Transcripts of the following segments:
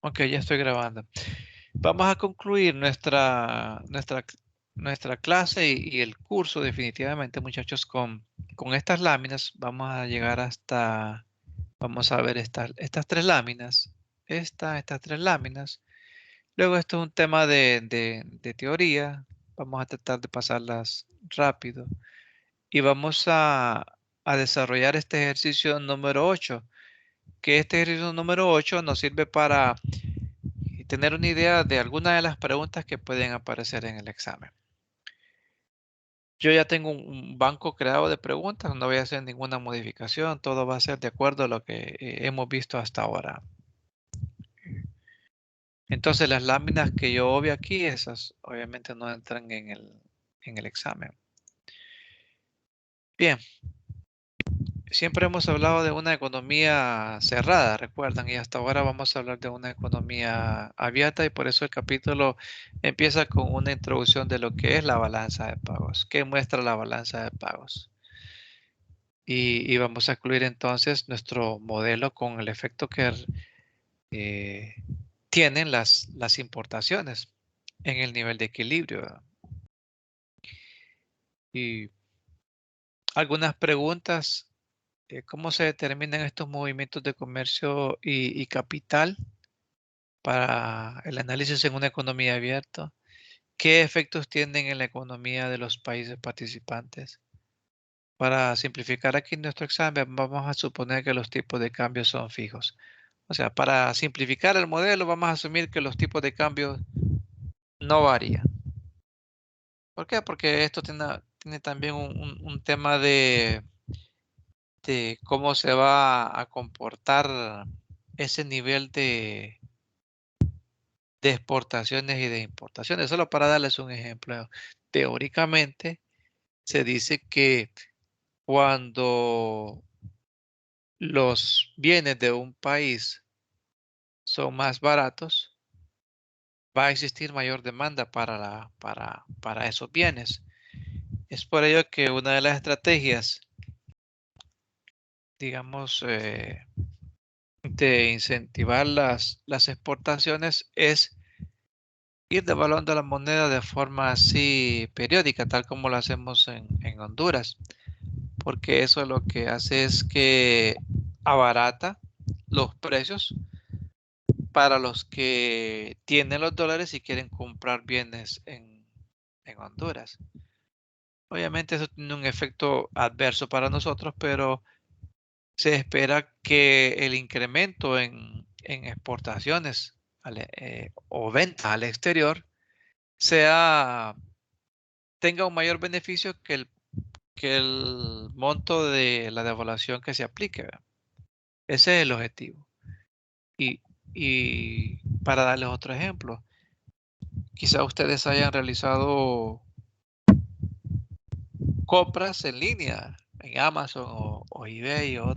Ok, ya estoy grabando. Vamos a concluir nuestra clase y el curso definitivamente, muchachos, con estas láminas. Vamos a llegar hasta, vamos a ver estas tres láminas. Estas tres láminas. Luego esto es un tema de teoría. Vamos a tratar de pasarlas rápido. Y vamos a desarrollar este ejercicio número 8, que este ejercicio número 8 nos sirve para tener una idea de alguna de las preguntas que pueden aparecer en el examen. Yo ya tengo un banco creado de preguntas, no voy a hacer ninguna modificación, todo va a ser de acuerdo a lo que hemos visto hasta ahora. Entonces las láminas que yo veo aquí, esas obviamente no entran en el examen. Bien, siempre hemos hablado de una economía cerrada, recuerdan, y hasta ahora vamos a hablar de una economía abierta y por eso el capítulo empieza con una introducción de lo que es la balanza de pagos, qué muestra la balanza de pagos. Y vamos a incluir entonces nuestro modelo con el efecto que eh, tienen las importaciones en el nivel de equilibrio, ¿verdad? Y algunas preguntas. ¿Cómo se determinan estos movimientos de comercio y capital para el análisis en una economía abierta? ¿Qué efectos tienen en la economía de los países participantes? Para simplificar aquí nuestro examen, vamos a suponer que los tipos de cambio son fijos. O sea, para simplificar el modelo, vamos a asumir que los tipos de cambio no varían. ¿Por qué? Porque esto tiene también un tema de cómo se va a comportar ese nivel de exportaciones y de importaciones. Solo para darles un ejemplo, teóricamente se dice que cuando los bienes de un país son más baratos, va a existir mayor demanda para esos bienes. Es por ello que una de las estrategias, digamos, de incentivar las exportaciones es ir devaluando la moneda de forma así periódica, tal como lo hacemos en Honduras, porque eso lo que hace es que abarata los precios para los que tienen los dólares y quieren comprar bienes en Honduras. Obviamente eso tiene un efecto adverso para nosotros, pero se espera que el incremento en exportaciones o ventas al exterior sea, tenga un mayor beneficio que el monto de la devaluación que se aplique, ¿verdad? Ese es el objetivo. Y, y para darles otro ejemplo, quizá ustedes hayan realizado compras en línea en Amazon o eBay o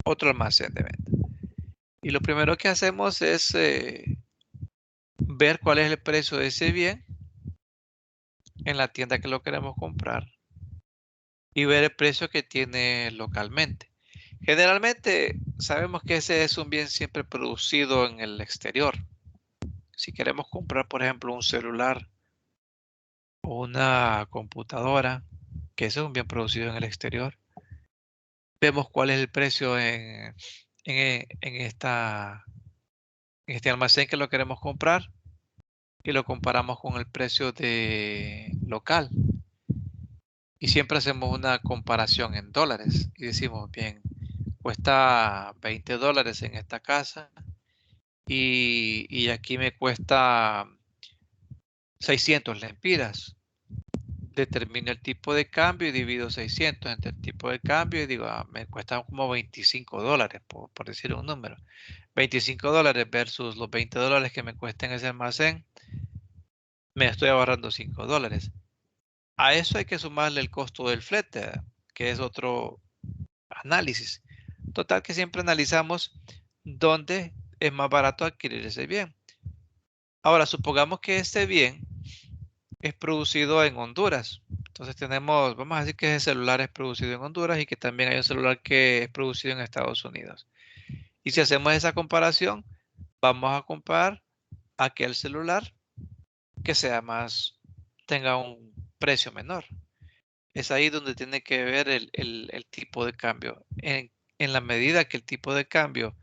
otro almacén de venta. Y lo primero que hacemos es ver cuál es el precio de ese bien en la tienda que lo queremos comprar y ver el precio que tiene localmente. Generalmente sabemos que ese es un bien siempre producido en el exterior. Si queremos comprar, por ejemplo, un celular o una computadora, que ese es un bien producido en el exterior, vemos cuál es el precio en este almacén que lo queremos comprar y lo comparamos con el precio de local. Y siempre hacemos una comparación en dólares y decimos, bien, cuesta $20 en esta casa y aquí me cuesta 600 lempiras. Determino el tipo de cambio y divido 600 entre el tipo de cambio y digo, me cuesta como $25, por decir un número. $25 versus los $20 que me cuesta en ese almacén, me estoy ahorrando $5. A eso hay que sumarle el costo del flete, que es otro análisis. Total que siempre analizamos dónde es más barato adquirir ese bien. Ahora, supongamos que este bien es producido en Honduras. Entonces tenemos, vamos a decir que ese celular es producido en Honduras y que también hay un celular que es producido en Estados Unidos. Y si hacemos esa comparación, vamos a comprar aquel celular que tenga un precio menor. Es ahí donde tiene que ver el tipo de cambio. En la medida que el tipo de cambio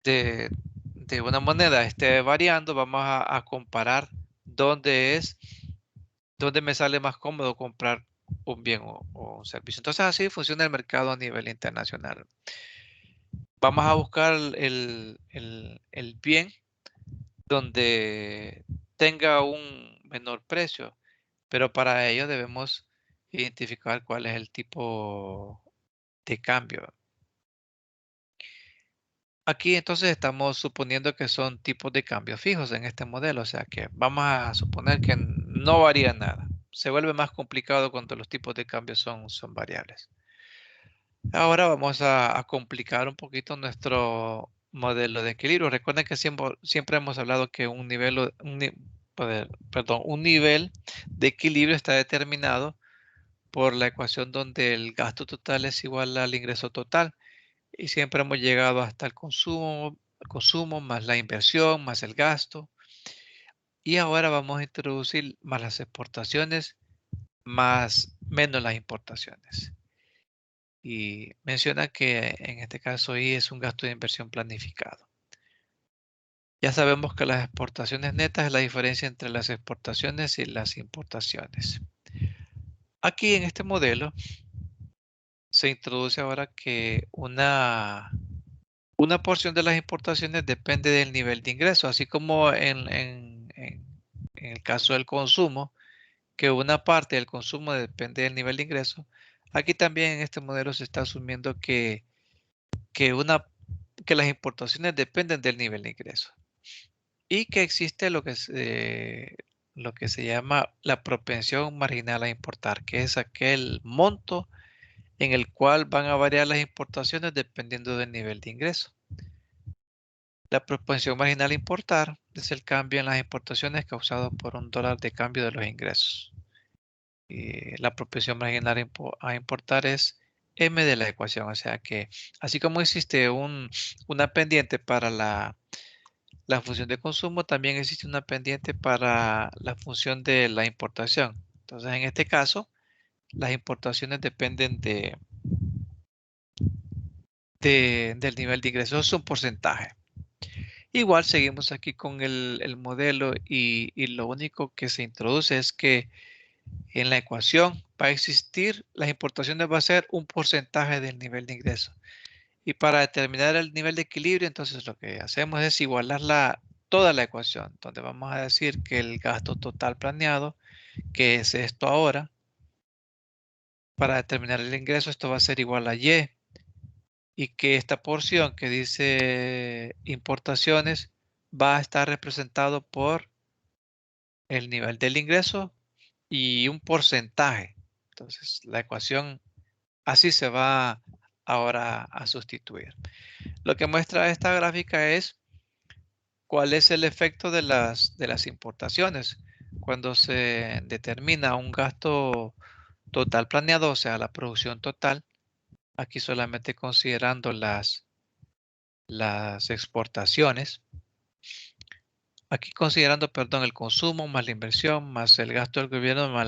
de, de una moneda esté variando, vamos a comparar dónde me sale más cómodo comprar un bien o un servicio. Entonces así funciona el mercado a nivel internacional. Vamos a buscar el bien donde tenga un menor precio, pero para ello debemos identificar cuál es el tipo de cambio. Aquí entonces estamos suponiendo que son tipos de cambio fijos en este modelo, o sea que vamos a suponer que no varía nada. Se vuelve más complicado cuando los tipos de cambio son variables. Ahora vamos a complicar un poquito nuestro modelo de equilibrio. Recuerden que siempre hemos hablado que un nivel de equilibrio está determinado por la ecuación donde el gasto total es igual al ingreso total. Y siempre hemos llegado hasta el consumo más la inversión, más el gasto. Y ahora vamos a introducir más las exportaciones, menos las importaciones. Y menciona que en este caso I es un gasto de inversión planificado. Ya sabemos que las exportaciones netas es la diferencia entre las exportaciones y las importaciones. Aquí en este modelo se introduce ahora que una porción de las importaciones depende del nivel de ingreso, así como en el caso del consumo, que una parte del consumo depende del nivel de ingreso. Aquí también en este modelo se está asumiendo que las importaciones dependen del nivel de ingreso y que existe lo que se llama la propensión marginal a importar, que es aquel monto en el cual van a variar las importaciones dependiendo del nivel de ingreso. La propensión marginal a importar es el cambio en las importaciones causado por $1 de cambio de los ingresos. Y la propensión marginal a importar es M de la ecuación. O sea que así como existe una pendiente para la función de consumo, también existe una pendiente para la función de la importación. Entonces, en este caso, las importaciones dependen del nivel de ingresos. Es un porcentaje. Igual seguimos aquí con el modelo y lo único que se introduce es que en la ecuación va a existir, las importaciones va a ser un porcentaje del nivel de ingreso. Y para determinar el nivel de equilibrio, entonces lo que hacemos es igualar toda la ecuación, donde vamos a decir que el gasto total planeado, que es esto ahora, para determinar el ingreso, esto va a ser igual a Y. Y que esta porción que dice importaciones va a estar representado por el nivel del ingreso y un porcentaje. Entonces, la ecuación así se va ahora a sustituir. Lo que muestra esta gráfica es cuál es el efecto de las importaciones cuando se determina un gasto total planeado, o sea, la producción total. Aquí solamente considerando las exportaciones. Aquí considerando, perdón, el consumo más la inversión más el gasto del gobierno más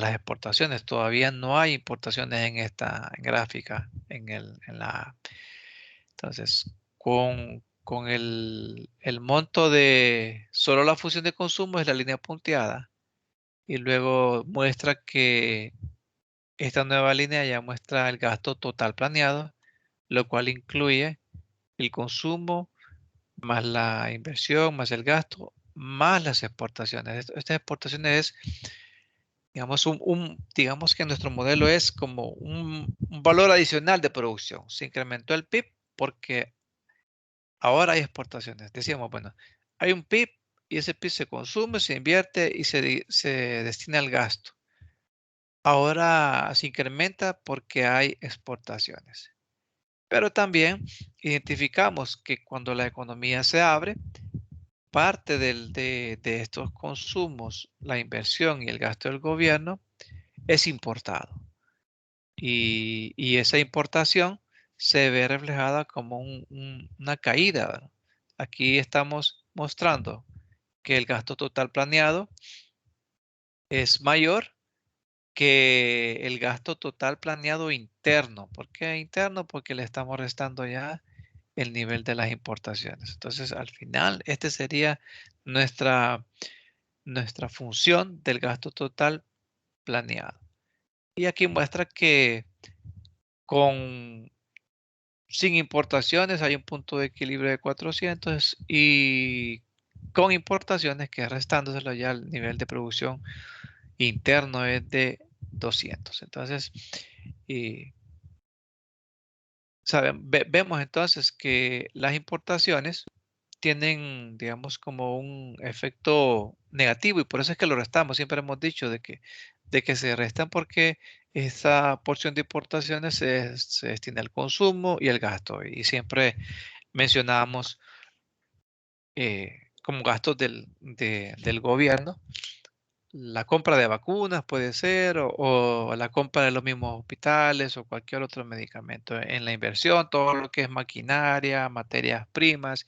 las exportaciones. Todavía no hay importaciones en esta gráfica Entonces, con el monto de solo la función de consumo es la línea punteada y luego muestra que esta nueva línea ya muestra el gasto total planeado, lo cual incluye el consumo más la inversión, más el gasto, más las exportaciones. Estas exportaciones es, digamos que nuestro modelo es como un valor adicional de producción. Se incrementó el PIB porque ahora hay exportaciones. Decíamos, bueno, hay un PIB y ese PIB se consume, se invierte y se destina al gasto. Ahora se incrementa porque hay exportaciones. Pero también identificamos que cuando la economía se abre, parte de estos consumos, la inversión y el gasto del gobierno es importado. Y esa importación se ve reflejada como una caída, ¿verdad? Aquí estamos mostrando que el gasto total planeado es mayor que el gasto total planeado interno. ¿Por qué interno? Porque le estamos restando ya el nivel de las importaciones. Entonces, al final, este sería nuestra, nuestra función del gasto total planeado. Y aquí muestra que sin importaciones hay un punto de equilibrio de 400 y con importaciones, que restándoselo ya el nivel de producción interno es de 200. Entonces, y vemos entonces que las importaciones tienen, digamos, como un efecto negativo y por eso es que lo restamos. Siempre hemos dicho de que se restan porque esa porción de importaciones se destina al consumo y al gasto. Y siempre mencionábamos como gastos del gobierno la compra de vacunas puede ser, o la compra de los mismos hospitales o cualquier otro medicamento. En la inversión, todo lo que es maquinaria, materias primas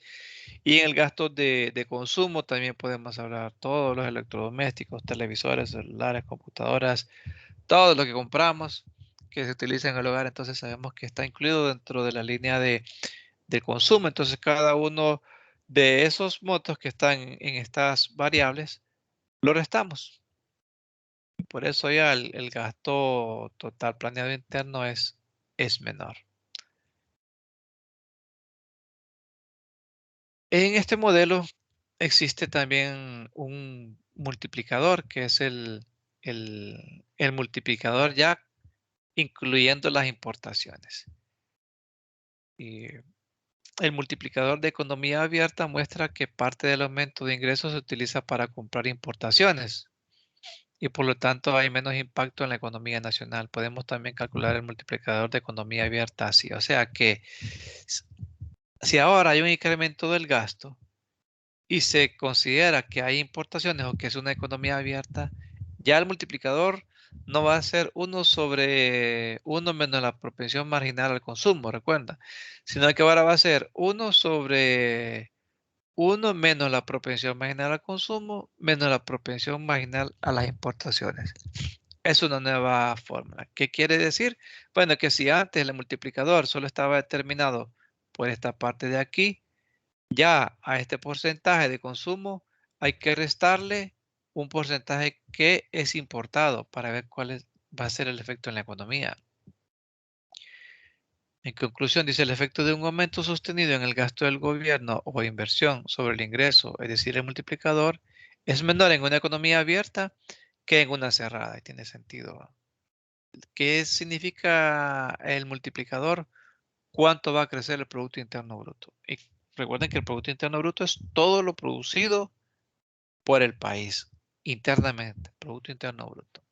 y en el gasto de consumo también podemos hablar todos los electrodomésticos, televisores, celulares, computadoras, todo lo que compramos que se utiliza en el hogar. Entonces sabemos que está incluido dentro de la línea de consumo. Entonces cada uno de esos montos que están en estas variables lo restamos. Por eso ya el gasto total planeado interno es menor. En este modelo existe también un multiplicador que es el multiplicador ya incluyendo las importaciones. Y el multiplicador de economía abierta muestra que parte del aumento de ingresos se utiliza para comprar importaciones y por lo tanto hay menos impacto en la economía nacional. Podemos también calcular el multiplicador de economía abierta así. O sea que s- si ahora hay un incremento del gasto y se considera que hay importaciones o que es una economía abierta, ya el multiplicador no va a ser 1/1 menos la propensión marginal al consumo, recuerda, sino que ahora va a ser 1/1 menos la propensión marginal al consumo menos la propensión marginal a las importaciones. Es una nueva fórmula. ¿Qué quiere decir? Bueno, que si antes el multiplicador solo estaba determinado por esta parte de aquí, ya a este porcentaje de consumo hay que restarle un porcentaje que es importado para ver va a ser el efecto en la economía. En conclusión, dice el efecto de un aumento sostenido en el gasto del gobierno o inversión sobre el ingreso, es decir, el multiplicador, es menor en una economía abierta que en una cerrada. Y tiene sentido. ¿Qué significa el multiplicador? ¿Cuánto va a crecer el Producto Interno Bruto? Y recuerden que el Producto Interno Bruto es todo lo producido por el país internamente, Producto Interno Bruto.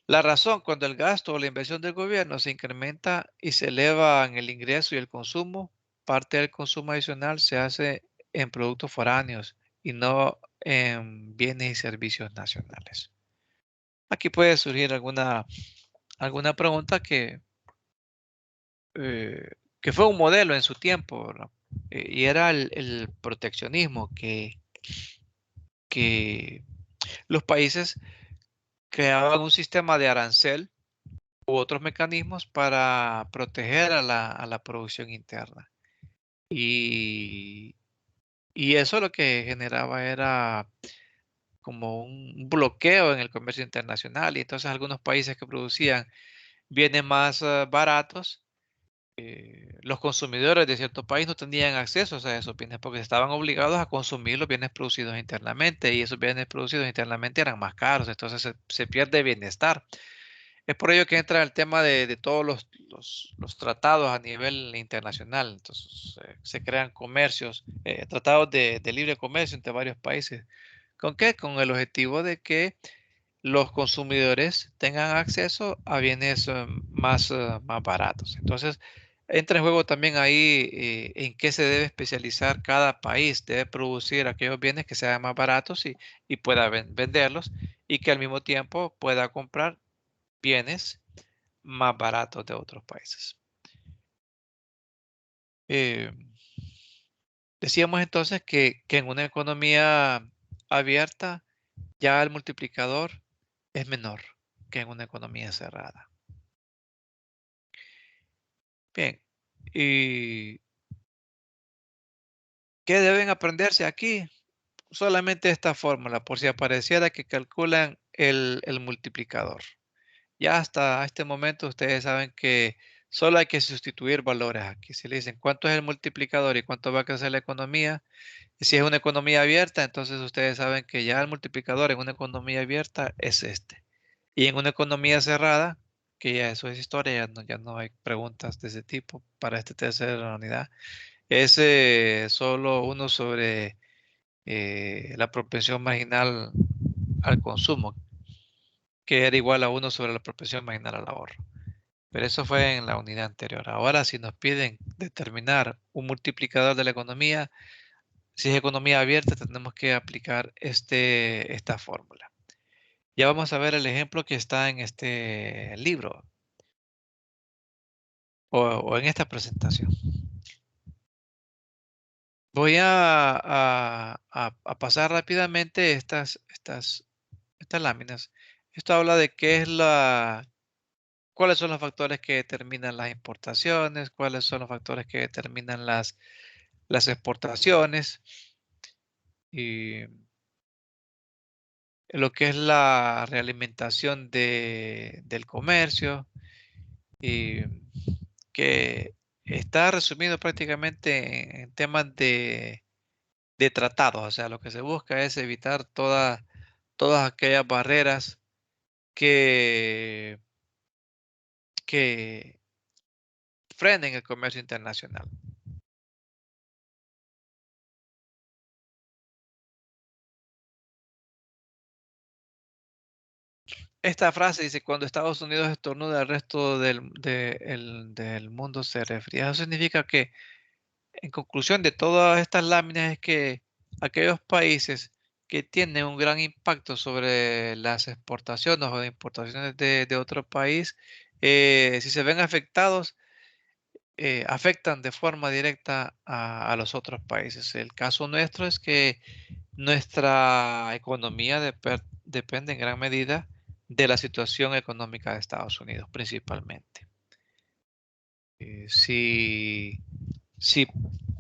La razón, cuando el gasto o la inversión del gobierno se incrementa y se eleva en el ingreso y el consumo, parte del consumo adicional se hace en productos foráneos y no en bienes y servicios nacionales. Aquí puede surgir alguna pregunta eh, que fue un modelo en su tiempo, ¿verdad? Y era el proteccionismo que los países creaban un sistema de arancel u otros mecanismos para proteger a la producción interna. Y, y eso lo que generaba era como un bloqueo en el comercio internacional. Y entonces algunos países que producían bienes más baratos, los consumidores de cierto país no tenían acceso a esos bienes porque estaban obligados a consumir los bienes producidos internamente y esos bienes producidos internamente eran más caros, entonces se pierde bienestar. Es por ello que entra el tema de todos los tratados a nivel internacional. Entonces, se crean comercios, tratados de libre comercio entre varios países. ¿Con qué? Con el objetivo de que los consumidores tengan acceso a bienes más baratos. Entonces, entra en juego también ahí en qué se debe especializar cada país. Debe producir aquellos bienes que sean más baratos y pueda venderlos y que al mismo tiempo pueda comprar bienes más baratos de otros países. Eh, Decíamos entonces que en una economía abierta ya el multiplicador es menor que en una economía cerrada. Bien, ¿y qué deben aprenderse aquí? Solamente esta fórmula, por si apareciera que calculan el multiplicador. Ya hasta este momento ustedes saben que solo hay que sustituir valores aquí. Si le dicen cuánto es el multiplicador y cuánto va a crecer la economía, y si es una economía abierta, entonces ustedes saben que ya el multiplicador en una economía abierta es este. Y en una economía cerrada, que ya eso es historia, ya no hay preguntas de ese tipo para esta tercera unidad, es solo uno sobre la propensión marginal al consumo, que era igual a uno sobre la propensión marginal al ahorro. Pero eso fue en la unidad anterior. Ahora, si nos piden determinar un multiplicador de la economía, si es economía abierta, tenemos que aplicar esta fórmula. Ya vamos a ver el ejemplo que está en este libro o en esta presentación. Voy a pasar rápidamente estas láminas. Esto habla de qué es cuáles son los factores que determinan las importaciones, cuáles son los factores que determinan las exportaciones y lo que es la realimentación del comercio y que está resumido prácticamente en temas de tratados. O sea, lo que se busca es evitar todas aquellas barreras que, que frenen el comercio internacional. Esta frase dice, cuando Estados Unidos estornuda, el resto del mundo se resfría. Eso significa que, en conclusión de todas estas láminas, es que aquellos países que tienen un gran impacto sobre las exportaciones o importaciones de otro país, si se ven afectados, afectan de forma directa a los otros países. El caso nuestro es que nuestra economía depende en gran medida de la situación económica de Estados Unidos, principalmente. Si, si,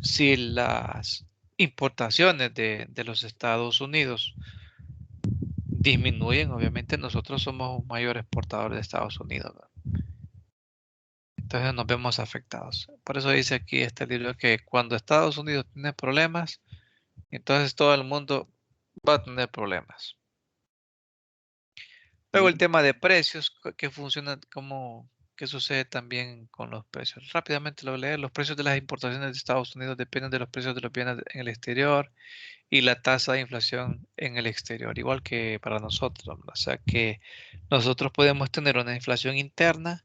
si las importaciones de los Estados Unidos disminuyen, obviamente nosotros somos un mayor exportador de Estados Unidos, ¿verdad? Entonces nos vemos afectados. Por eso dice aquí este libro que cuando Estados Unidos tiene problemas, entonces todo el mundo va a tener problemas. Luego el tema de precios, que funciona como, qué sucede también con los precios. Rápidamente lo voy a leer. Los precios de las importaciones de Estados Unidos dependen de los precios de los bienes en el exterior y la tasa de inflación en el exterior, igual que para nosotros, ¿no? O sea que nosotros podemos tener una inflación interna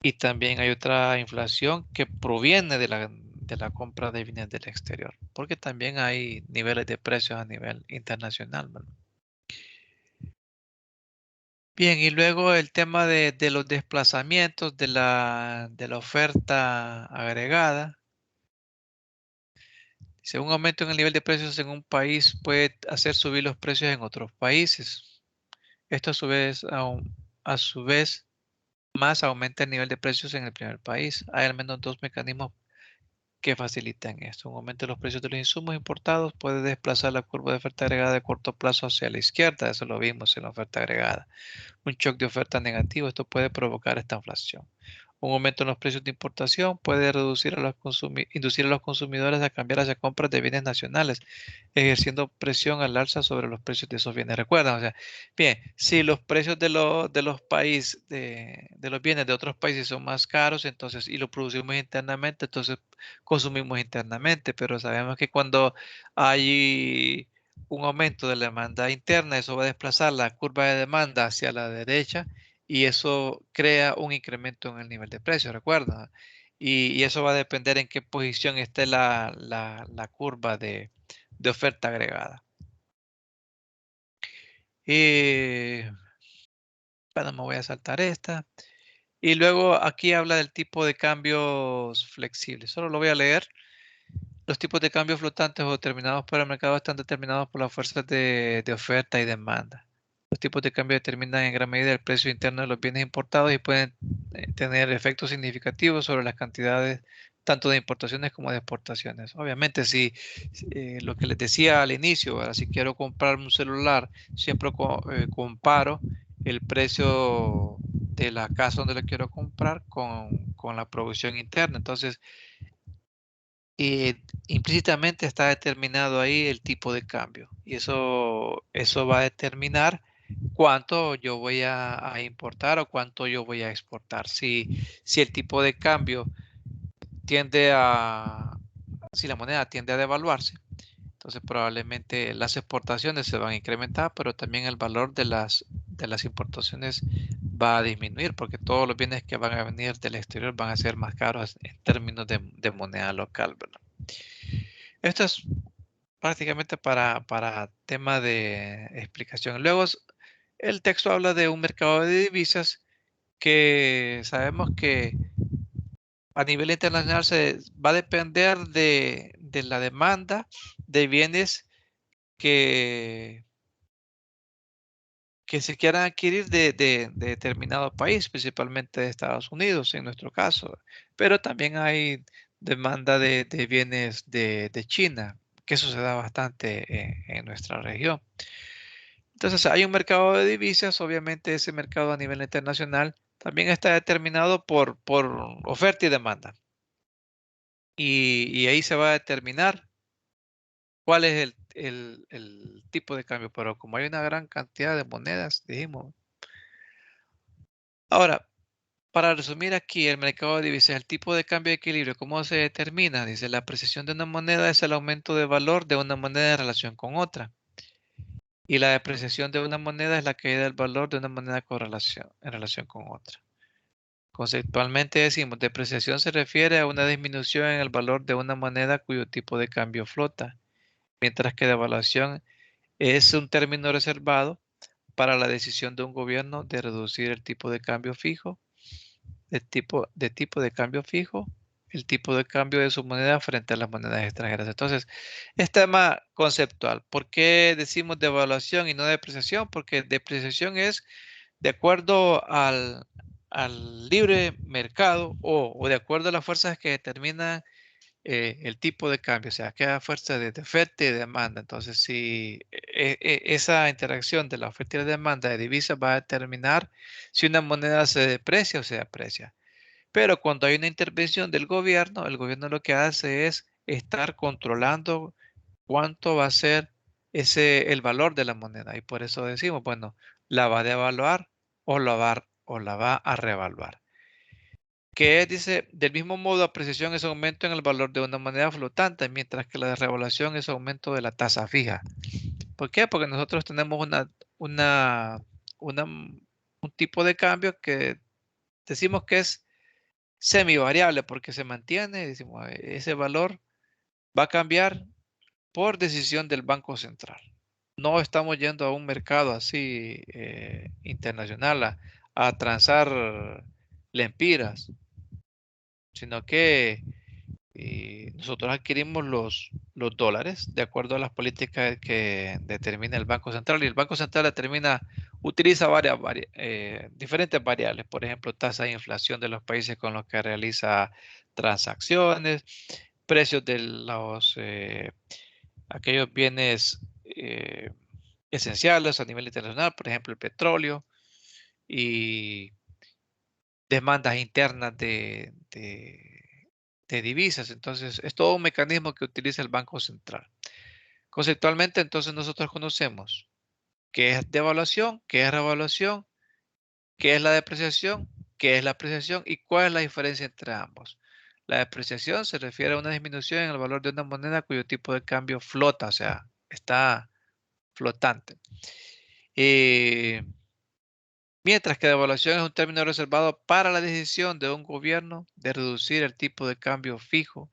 y también hay otra inflación que proviene de la compra de bienes del exterior, porque también hay niveles de precios a nivel internacional, ¿verdad? Bien, y luego el tema de los desplazamientos de la oferta agregada. Si un aumento en el nivel de precios en un país puede hacer subir los precios en otros países. Esto a su vez más aumenta el nivel de precios en el primer país. Hay al menos dos mecanismos que facilitan esto. Un aumento de los precios de los insumos importados puede desplazar la curva de oferta agregada de corto plazo hacia la izquierda. Eso lo vimos en la oferta agregada. Un shock de oferta negativo, esto puede provocar esta inflación. Un aumento en los precios de importación puede inducir a los consumidores a cambiar hacia compras de bienes nacionales, ejerciendo presión al alza sobre los precios de esos bienes. Recuerdan, o sea, bien, si los precios de los países, de los bienes de otros países son más caros, entonces, y lo producimos internamente, entonces consumimos internamente, pero sabemos que cuando hay un aumento de la demanda interna, eso va a desplazar la curva de demanda hacia la derecha y eso crea un incremento en el nivel de precio, recuerda. Y eso va a depender en qué posición esté la curva de oferta agregada. Bueno, me voy a saltar esta. Y luego aquí habla del tipo de cambios flexibles. Solo lo voy a leer. Los tipos de cambios flotantes o determinados por el mercado están determinados por las fuerzas de oferta y demanda. Los tipos de cambio determinan en gran medida el precio interno de los bienes importados y pueden tener efectos significativos sobre las cantidades tanto de importaciones como de exportaciones. Obviamente, si lo que les decía al inicio, ¿verdad? Si quiero comprar un celular, siempre comparo el precio de la casa donde lo quiero comprar con la producción interna. Entonces, implícitamente está determinado ahí el tipo de cambio y eso va a determinar cuánto yo voy a importar o cuánto yo voy a exportar. Si el tipo de cambio tiende a, si la moneda tiende a devaluarse, entonces probablemente las exportaciones se van a incrementar, pero también el valor de las importaciones va a disminuir porque todos los bienes que van a venir del exterior van a ser más caros en términos de moneda local, ¿verdad? Esto es prácticamente para tema de explicación. Luego, el texto habla de un mercado de divisas que sabemos que a nivel internacional se va a depender de la demanda de bienes que, que se quieran adquirir de determinado país, principalmente de Estados Unidos en nuestro caso, pero también hay demanda de bienes de China, que eso se da bastante en nuestra región. Entonces, hay un mercado de divisas, obviamente ese mercado a nivel internacional también está determinado por oferta y demanda. Y ahí se va a determinar cuál es el tipo de cambio, pero como hay una gran cantidad de monedas, dijimos. Ahora, para resumir aquí, el mercado de divisas, el tipo de cambio de equilibrio, ¿cómo se determina? Dice, la apreciación de una moneda es el aumento de valor de una moneda en relación con otra. Y la depreciación de una moneda es la caída del valor de una moneda en relación con otra. Conceptualmente decimos, depreciación se refiere a una disminución en el valor de una moneda cuyo tipo de cambio flota, mientras que devaluación es un término reservado para la decisión de un gobierno de reducir el tipo de cambio fijo, tipo de cambio fijo, el tipo de cambio de su moneda frente a las monedas extranjeras. Entonces, es tema conceptual. ¿Por qué decimos devaluación y no depreciación? Porque depreciación es de acuerdo al libre mercado o de acuerdo a las fuerzas que determinan el tipo de cambio, o sea, queda fuerza de oferta y de demanda. Entonces, si esa interacción de la oferta y la demanda de divisas va a determinar si una moneda se deprecia o se aprecia. Pero cuando hay una intervención del gobierno, el gobierno lo que hace es estar controlando cuánto va a ser el valor de la moneda. Y por eso decimos, bueno, la va a devaluar o la va a revaluar. Que es, dice, del mismo modo, apreciación es aumento en el valor de una moneda flotante, mientras que la revaluación es aumento de la tasa fija. ¿Por qué? Porque nosotros tenemos una, un tipo de cambio que decimos que es semivariable porque se mantiene, decimos, ese valor va a cambiar por decisión del Banco Central. No estamos yendo a un mercado así internacional a transar lempiras, sino que nosotros adquirimos los dólares de acuerdo a las políticas que determina el Banco Central y el Banco Central utiliza diferentes variables, por ejemplo, tasa de inflación de los países con los que realiza transacciones, precios de aquellos bienes esenciales a nivel internacional, por ejemplo, el petróleo y demandas internas de divisas. Entonces, es todo un mecanismo que utiliza el Banco Central. Conceptualmente, entonces nosotros conocemos qué es devaluación, qué es revaluación, qué es la depreciación, qué es la apreciación y cuál es la diferencia entre ambos. La depreciación se refiere a una disminución en el valor de una moneda cuyo tipo de cambio flota, o sea, está flotante. Eh, Mientras que devaluación es un término reservado para la decisión de un gobierno de reducir el tipo de cambio fijo,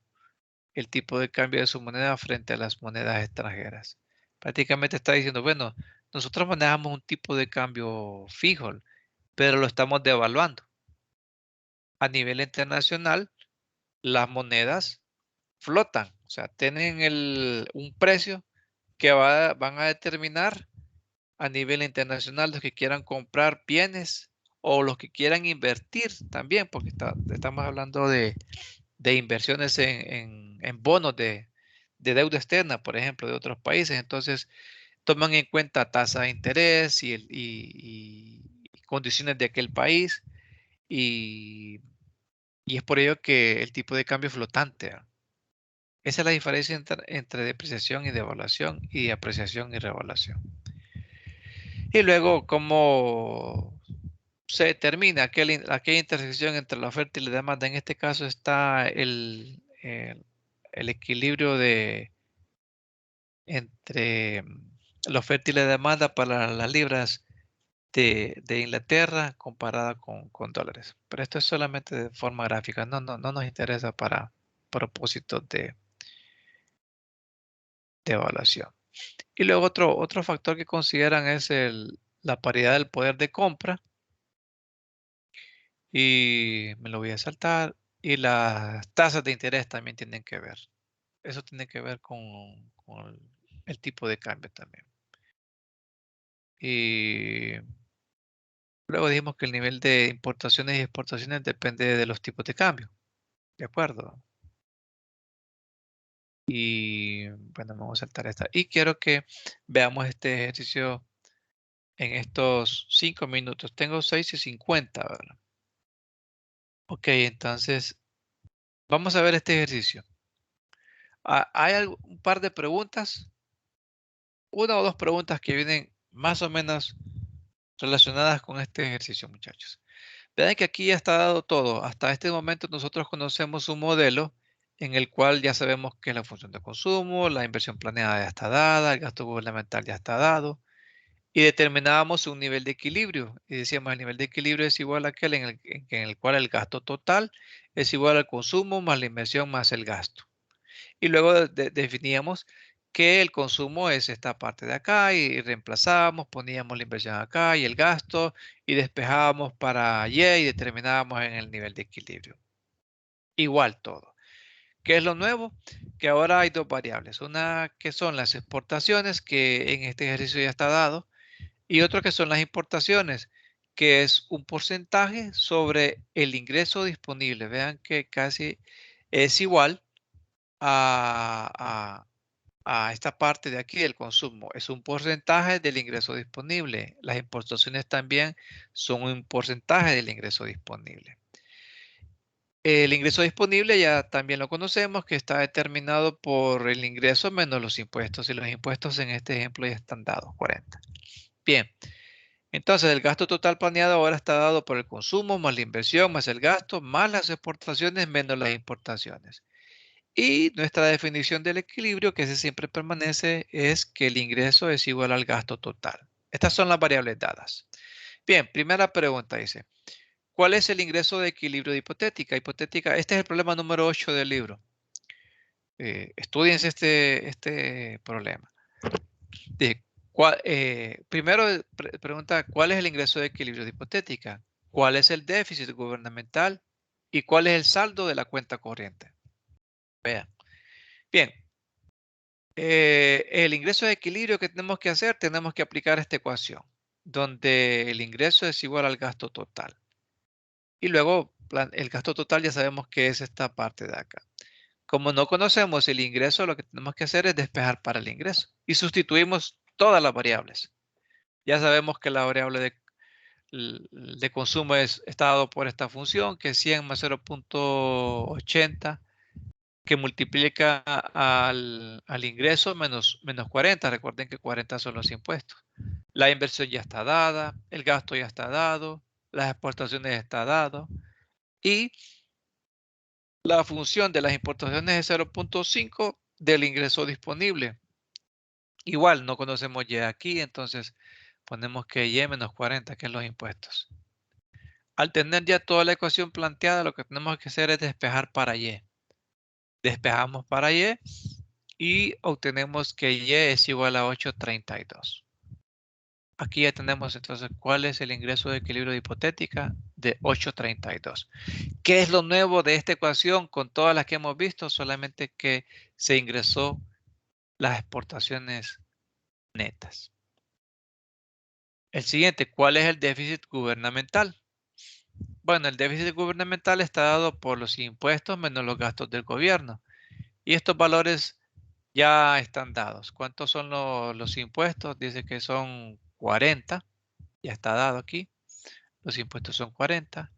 el tipo de cambio de su moneda frente a las monedas extranjeras. Prácticamente está diciendo, bueno, nosotros manejamos un tipo de cambio fijo, pero lo estamos devaluando. a nivel internacional, las monedas flotan, o sea, tienen un precio que van a determinar a nivel internacional los que quieran comprar bienes o los que quieran invertir también, porque estamos hablando de inversiones en bonos de deuda externa, por ejemplo, de otros países. Entonces, toman en cuenta tasa de interés y condiciones de aquel país y, y es por ello que el tipo de cambio es flotante. ¿Ah? Esa es la diferencia entre depreciación y devaluación y apreciación y revaluación. Y luego, ¿cómo se determina aquella intersección entre la oferta y la demanda? En este caso está el equilibrio entre la oferta y la demanda para las libras de Inglaterra comparada con dólares. Pero esto es solamente de forma gráfica, no nos interesa para propósitos de evaluación. Y luego otro factor que consideran es la paridad del poder de compra. Y me lo voy a saltar. Y las tasas de interés también tienen que ver. Eso tiene que ver con el tipo de cambio también. Y luego dijimos que el nivel de importaciones y exportaciones depende de los tipos de cambio. ¿De acuerdo? Y bueno, vamos a saltar esta. Y quiero que veamos este ejercicio en estos 5 minutos. Tengo 6:50, ¿verdad? Ok, entonces vamos a ver este ejercicio. Hay un par de preguntas, una o dos preguntas que vienen más o menos relacionadas con este ejercicio, muchachos. Vean que aquí ya está dado todo. Hasta este momento nosotros conocemos un modelo en el cual ya sabemos que es la función de consumo, la inversión planeada ya está dada, el gasto gubernamental ya está dado, y determinábamos un nivel de equilibrio. Y decíamos el nivel de equilibrio es igual a aquel en el cual el gasto total es igual al consumo más la inversión más el gasto. Y luego definíamos que el consumo es esta parte de acá y reemplazábamos, poníamos la inversión acá y el gasto y despejábamos para Y y determinábamos en el nivel de equilibrio. Igual todo. ¿Qué es lo nuevo? Que ahora hay dos variables. Una que son las exportaciones, que en este ejercicio ya está dado, y otro que son las importaciones, que es un porcentaje sobre el ingreso disponible. Vean que casi es igual a, a esta parte de aquí del consumo. Es un porcentaje del ingreso disponible. Las importaciones también son un porcentaje del ingreso disponible. El ingreso disponible ya también lo conocemos, que está determinado por el ingreso menos los impuestos. Y los impuestos en este ejemplo ya están dados, 40. Bien, entonces el gasto total planeado ahora está dado por el consumo más la inversión más el gasto más las exportaciones menos las importaciones. Y nuestra definición del equilibrio, que ese siempre permanece, es que el ingreso es igual al gasto total. Estas son las variables dadas. Bien, primera pregunta dice, ¿cuál es el ingreso de equilibrio de hipotética? Hipotética, este es el problema número 8 del libro. Estudiense este problema. Primero pregunta, ¿cuál es el ingreso de equilibrio de hipotética? ¿Cuál es el déficit gubernamental? ¿Y cuál es el saldo de la cuenta corriente? Vean. Bien, el ingreso de equilibrio que tenemos que hacer, tenemos que aplicar esta ecuación, donde el ingreso es igual al gasto total. Y luego el gasto total ya sabemos que es esta parte de acá. Como no conocemos el ingreso, lo que tenemos que hacer es despejar para el ingreso. Y sustituimos todas las variables. Ya sabemos que la variable de consumo está dado por esta función, que es 100 más 0.80 que multiplica al ingreso menos 40. Recuerden que 40 son los impuestos. La inversión ya está dada, el gasto ya está dado, las exportaciones ya está dado y la función de las importaciones es 0.5 del ingreso disponible. Igual no conocemos Y aquí, entonces ponemos que Y menos 40, que es los impuestos. Al tener ya toda la ecuación planteada, lo que tenemos que hacer es despejar para Y. Despejamos para Y obtenemos que Y es igual a 8.32. aquí ya tenemos entonces cuál es el ingreso de equilibrio de hipotética de 832. ¿Qué es lo nuevo de esta ecuación con todas las que hemos visto? Solamente que se ingresó las exportaciones netas. El siguiente, ¿cuál es el déficit gubernamental? Bueno, el déficit gubernamental está dado por los impuestos menos los gastos del gobierno. Y estos valores ya están dados. ¿Cuántos son los impuestos? Dice que son 40. Ya está dado aquí. Los impuestos son 40.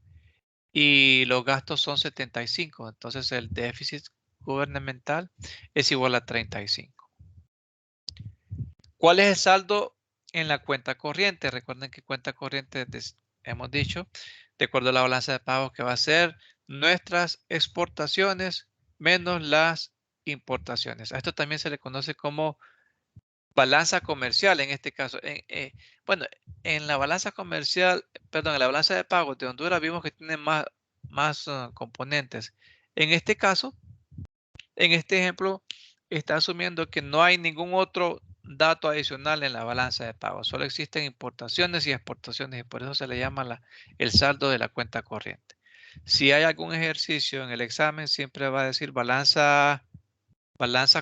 Y los gastos son 75. Entonces el déficit gubernamental es igual a 35. ¿Cuál es el saldo en la cuenta corriente? Recuerden que cuenta corriente, hemos dicho, de acuerdo a la balanza de pagos, que va a ser nuestras exportaciones menos las importaciones. A esto también se le conoce como balanza comercial en este caso. Bueno, en la balanza comercial, perdón, en la balanza de pagos de Honduras vimos que tiene más componentes. En este caso, en este ejemplo, está asumiendo que no hay ningún otro dato adicional en la balanza de pagos. Solo existen importaciones y exportaciones y por eso se le llama el saldo de la cuenta corriente. Si hay algún ejercicio en el examen, siempre va a decir balanza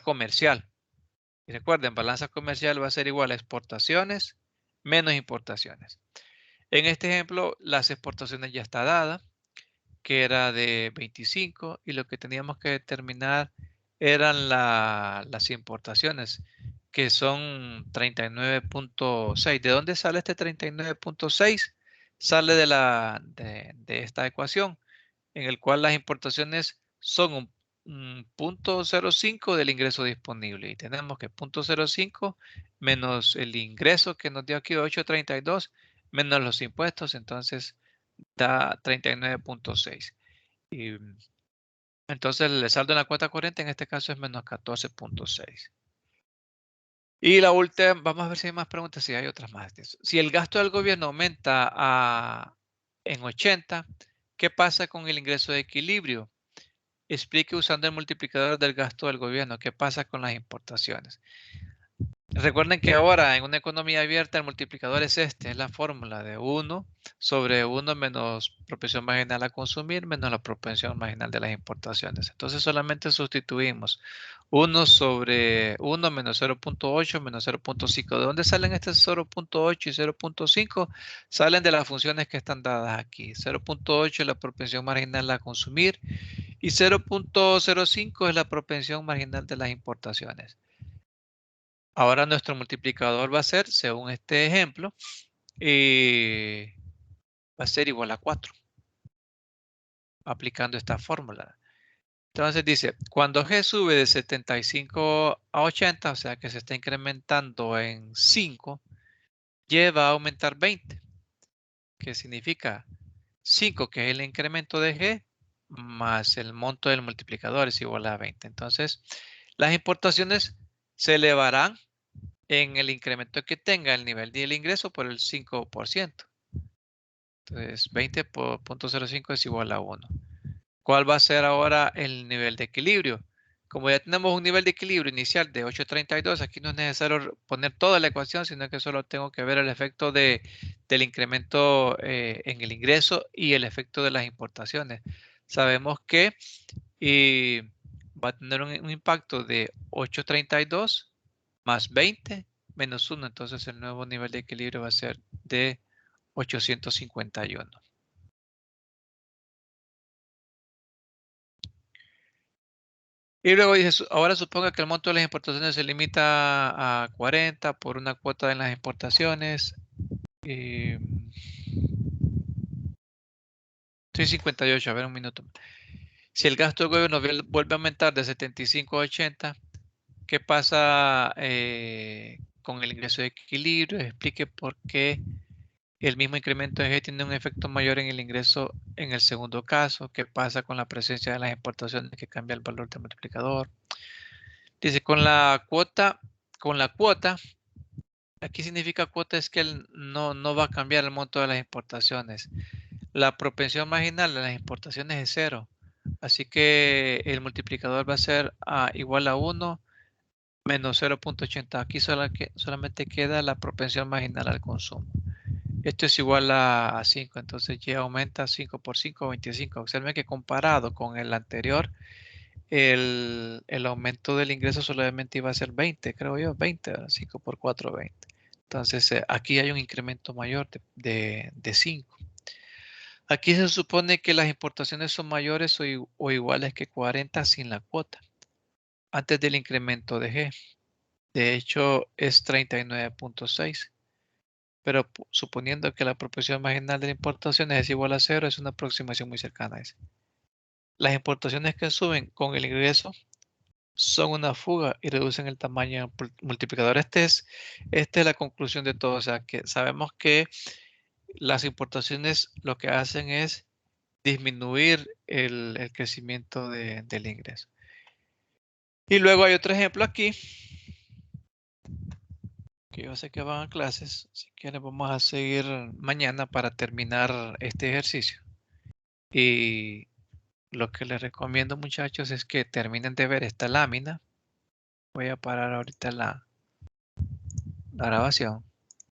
comercial. Y recuerden, balanza comercial va a ser igual a exportaciones menos importaciones. En este ejemplo, las exportaciones ya está dada, que era de 25, y lo que teníamos que determinar eran las importaciones, que son 39.6. ¿De dónde sale este 39.6? Sale de esta ecuación, en el cual las importaciones son un 0.05 del ingreso disponible. Y tenemos que 0.05 menos el ingreso que nos dio aquí 832 menos los impuestos, entonces da 39.6. Y entonces el saldo en la cuenta corriente en este caso es menos 14.6. Y la última, vamos a ver si hay más preguntas, si hay otras más. Si el gasto del gobierno aumenta en 80, ¿qué pasa con el ingreso de equilibrio? Explique usando el multiplicador del gasto del gobierno. ¿Qué pasa con las importaciones? Recuerden que ahora en una economía abierta el multiplicador es este, es la fórmula de 1 sobre 1 menos propensión marginal a consumir menos la propensión marginal de las importaciones. Entonces solamente sustituimos 1 sobre 1 menos 0.8 menos 0.5. ¿De dónde salen estos 0.8 y 0.5? Salen de las funciones que están dadas aquí. 0.8 es la propensión marginal a consumir y 0.05 es la propensión marginal de las importaciones. Ahora nuestro multiplicador va a ser, según este ejemplo, va a ser igual a 4, aplicando esta fórmula. Entonces dice, cuando G sube de 75 a 80, o sea que se está incrementando en 5, Y va a aumentar 20, que significa 5, que es el incremento de G, más el monto del multiplicador es igual a 20. Entonces, las importaciones se elevarán en el incremento que tenga el nivel del ingreso por el 5%. Entonces, 20.05 es igual a 1. ¿Cuál va a ser ahora el nivel de equilibrio? Como ya tenemos un nivel de equilibrio inicial de 832, aquí no es necesario poner toda la ecuación, sino que solo tengo que ver el efecto del incremento en el ingreso y el efecto de las importaciones. Sabemos que va a tener un impacto de 832 más 20 menos 1. Entonces el nuevo nivel de equilibrio va a ser de 851. Y luego dice, ahora suponga que el monto de las importaciones se limita a 40 por una cuota en las importaciones. Sí, 58, a ver un minuto. Si el gasto del gobierno vuelve a aumentar de 75 a 80, ¿qué pasa con el ingreso de equilibrio? Explique por qué el mismo incremento de G tiene un efecto mayor en el ingreso en el segundo caso. ¿Qué pasa con la presencia de las importaciones que cambia el valor del multiplicador? Dice, con la cuota, aquí significa cuota es que no va a cambiar el monto de las importaciones. La propensión marginal de las importaciones es 0. Así que el multiplicador va a ser igual a 1 Menos 0.80. Aquí solamente queda la propensión marginal al consumo. Esto es igual a 5, entonces ya aumenta 5 por 5, 25. Observen que comparado con el anterior, el aumento del ingreso solamente iba a ser 20, creo yo, 20, ¿verdad? 5 por 4, 20. Entonces aquí hay un incremento mayor de 5. Aquí se supone que las importaciones son mayores o iguales que 40 sin la cuota, antes del incremento de G. De hecho, es 39.6. Pero suponiendo que la proporción marginal de importaciones es igual a 0, es una aproximación muy cercana a esa. Las importaciones que suben con el ingreso son una fuga y reducen el tamaño multiplicador. Esta es la conclusión de todo. O sea, que sabemos que las importaciones lo que hacen es disminuir el crecimiento del ingreso. Y luego hay otro ejemplo aquí, que yo sé que van a clases. Si quieren, vamos a seguir mañana para terminar este ejercicio. Y lo que les recomiendo, muchachos, es que terminen de ver esta lámina. Voy a parar ahorita la grabación.